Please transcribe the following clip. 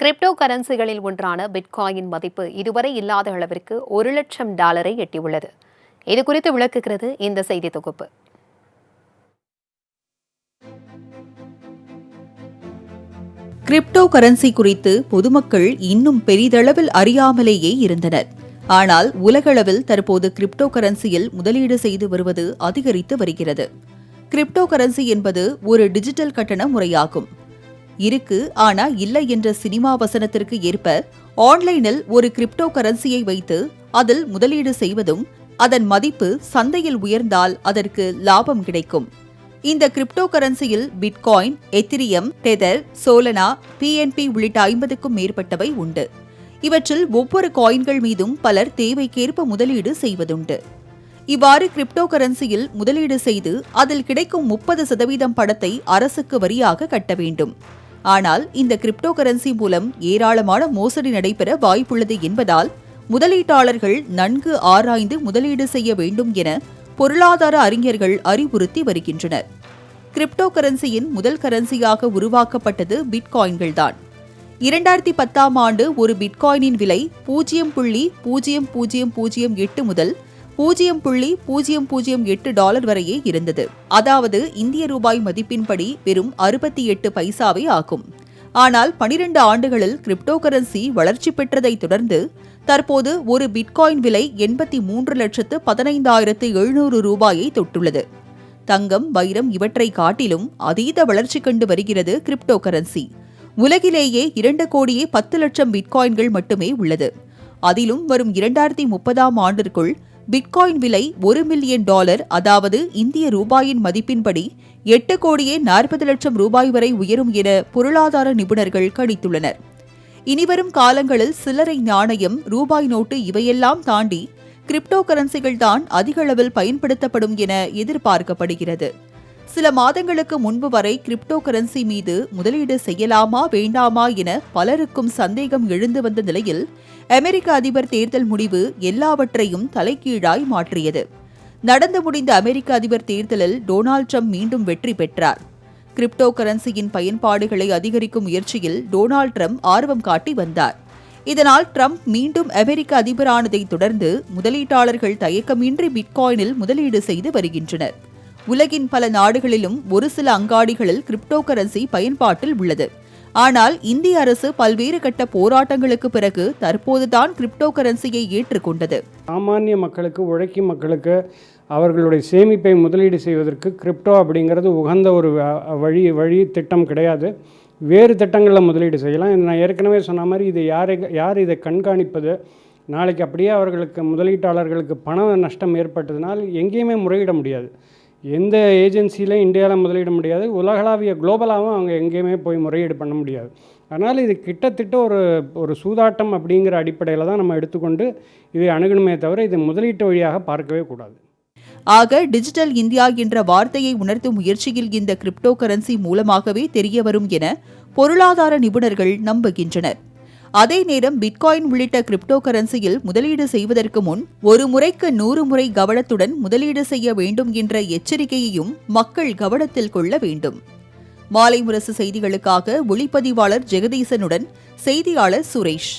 Crypto கரன்சிகளில் ஒன்றான bitcoin மதிப்பு இதுவரை இல்லாத அளவிற்கு $1,00,000 எட்டியுள்ளது. இதுகுறித்து விளக்குகிறது இந்த செய்தி தொகுப்பு. கிரிப்டோ கரன்சி குறித்து பொதுமக்கள் இன்னும் பெரிதளவில் அறியாமலேயே இருந்தனர். ஆனால் உலகளவில் தற்போது கிரிப்டோ கரன்சியில் முதலீடு செய்து வருவது அதிகரித்து வருகிறது. கிரிப்டோ கரன்சி என்பது ஒரு டிஜிட்டல் கட்டண முறையாகும். இருக்கு ஆனா இல்லை என்ற சினிமா வசனத்திற்கு ஏற்ப ஆன்லைனில் ஒரு கிரிப்டோ கரன்சியை வைத்து அதில் முதலீடு செய்வதும் அதன் மதிப்பு சந்தையில் உயர்ந்தால் அதற்கு லாபம் கிடைக்கும். இந்த கிரிப்டோ கரன்சியில் bitcoin, ethereum, tether, solana, BNB உள்ளிட்ட 50க்கும் மேற்பட்டவை உண்டு. இவற்றில் ஒவ்வொரு காயின்கள் மீதும் பலர் தேவைக்கேற்ப முதலீடு செய்வதுண்டு. இவ்வாறு கிரிப்டோ கரன்சியில் முதலீடு செய்து அதில் கிடைக்கும் 30% பணத்தை அரசுக்கு வரியாக கட்ட வேண்டும். ஆனால் இந்த கிரிப்டோ கரன்சி மூலம் ஏராளமான மோசடி நடைபெற வாய்ப்புள்ளது என்பதால் முதலீட்டாளர்கள் நன்கு ஆராய்ந்து முதலீடு செய்ய வேண்டும் என பொருளாதார அறிஞர்கள் அறிவுறுத்தி வருகின்றனர். கிரிப்டோ கரன்சியின் முதல் கரன்சியாக உருவாக்கப்பட்டது பிட்காயின்கள்தான். 2010ஆம் ஆண்டு ஒரு பிட்காயினின் விலை $0.0008 முதல் $0.008 வரையே இருந்தது. அதாவது இந்திய ரூபாய் மதிப்பின்படி வெறும் 68 பைசாவே ஆகும். ஆனால் 12 ஆண்டுகளில் கிரிப்டோ கரன்சி வளர்ச்சி பெற்றதை தொடர்ந்து தற்போது ஒரு பிட்காயின் விலை $83,15,700 தொட்டுள்ளது. தங்கம், வைரம் இவற்றை காட்டிலும் அதீத வளர்ச்சி கண்டு வருகிறது கிரிப்டோ கரன்சி. உலகிலேயே 2,10,00,000 பிட்காயின்கள் மட்டுமே உள்ளது. அதிலும் வரும் 2030ஆம் ஆண்டிற்குள் பிட்காயின் விலை $1 மில்லியன், அதாவது இந்திய ரூபாயின் மதிப்பின்படி $8,40,00,000 வரை உயரும் என பொருளாதார நிபுணர்கள் கணித்துள்ளனர். இனிவரும் காலங்களில் சில்லறை நாணயம், ரூபாய் நோட்டு இவையெல்லாம் தாண்டி கிரிப்டோ கரன்சிகள் தான் அதிக அளவில் பயன்படுத்தப்படும் என எதிர்பார்க்கப்படுகிறது. சில மாதங்களுக்கு முன்பு வரை கிரிப்டோ கரன்சி மீது முதலீடு செய்யலாமா வேண்டாமா என பலருக்கும் சந்தேகம் எழுந்து வந்த நிலையில் அமெரிக்க அதிபர் தேர்தல் முடிவு எல்லாவற்றையும் தலைகீழாய் மாற்றியது. நடந்து முடிந்த அமெரிக்க அதிபர் தேர்தலில் டொனால்ட் ட்ரம்ப் மீண்டும் வெற்றி பெற்றார். கிரிப்டோ கரன்சியின் பயன்பாடுகளை அதிகரிக்கும் முயற்சியில் டொனால்ட் ட்ரம்ப் ஆர்வம் காட்டி வந்தார். இதனால் ட்ரம்ப் மீண்டும் அமெரிக்க அதிபரானதை தொடர்ந்து முதலீட்டாளர்கள் தயக்கமின்றி பிட்காயினில் முதலீடு செய்து வருகின்றனர். உலகின் பல நாடுகளிலும் ஒரு சில அங்காடிகளில் கிரிப்டோ கரன்சி பயன்பாட்டில் உள்ளது. ஆனால் இந்திய அரசு பல்வேறு கட்ட போராட்டங்களுக்கு பிறகு தற்போதுதான் கிரிப்டோ கரன்சியை ஏற்றுக்கொண்டது. சாமானிய மக்களுக்கு, உழைக்கும் மக்களுக்கு அவர்களுடைய சேமிப்பை முதலீடு செய்வதற்கு கிரிப்டோ அப்படிங்கிறது உகந்த ஒரு வழி திட்டம் கிடையாது. வேறு திட்டங்களில் முதலீடு செய்யலாம். நான் ஏற்கனவே சொன்ன மாதிரி இது யார் இதை கண்காணிப்பது? நாளைக்கு அப்படியே அவர்களுக்கு முதலீட்டாளர்களுக்கு பண நஷ்டம் ஏற்பட்டதுனால் எங்கேயுமே முறையிட முடியாது. எந்த ஏஜென்சியில் இந்தியாவில் முதலீட முடியாது. உலகளாவிய குளோபலாகவும் அவங்க எங்கேயுமே போய் முறையீடு பண்ண முடியாது. அதனால் இது கிட்டத்தட்ட ஒரு சூதாட்டம் அப்படிங்கிற அடிப்படையில் தான் நம்ம எடுத்துக்கொண்டு இதை அணுகணுமே தவிர இது முதலீட்டு வழியாக பார்க்கவே கூடாது. ஆக டிஜிட்டல் இந்தியா என்ற வார்த்தையை உணர்த்தும் முயற்சியில் இந்த கிரிப்டோ கரன்சி மூலமாகவே தெரியவரும் என பொருளாதார நிபுணர்கள் நம்புகின்றனர். அதே நேரம் பிட்காயின் உள்ளிட்ட கிரிப்டோ கரன்சியில் முதலீடு செய்வதற்கு முன் ஒரு முறைக்கு 100 முறை கவனத்துடன் முதலீடு செய்ய வேண்டும் என்ற எச்சரிக்கையையும் மக்கள் கவனத்தில் கொள்ள வேண்டும். மாலை முரசு செய்திகளுக்காக ஒளிப்பதிவாளர் ஜெகதீசனுடன் செய்தியாளர் சுரேஷ்.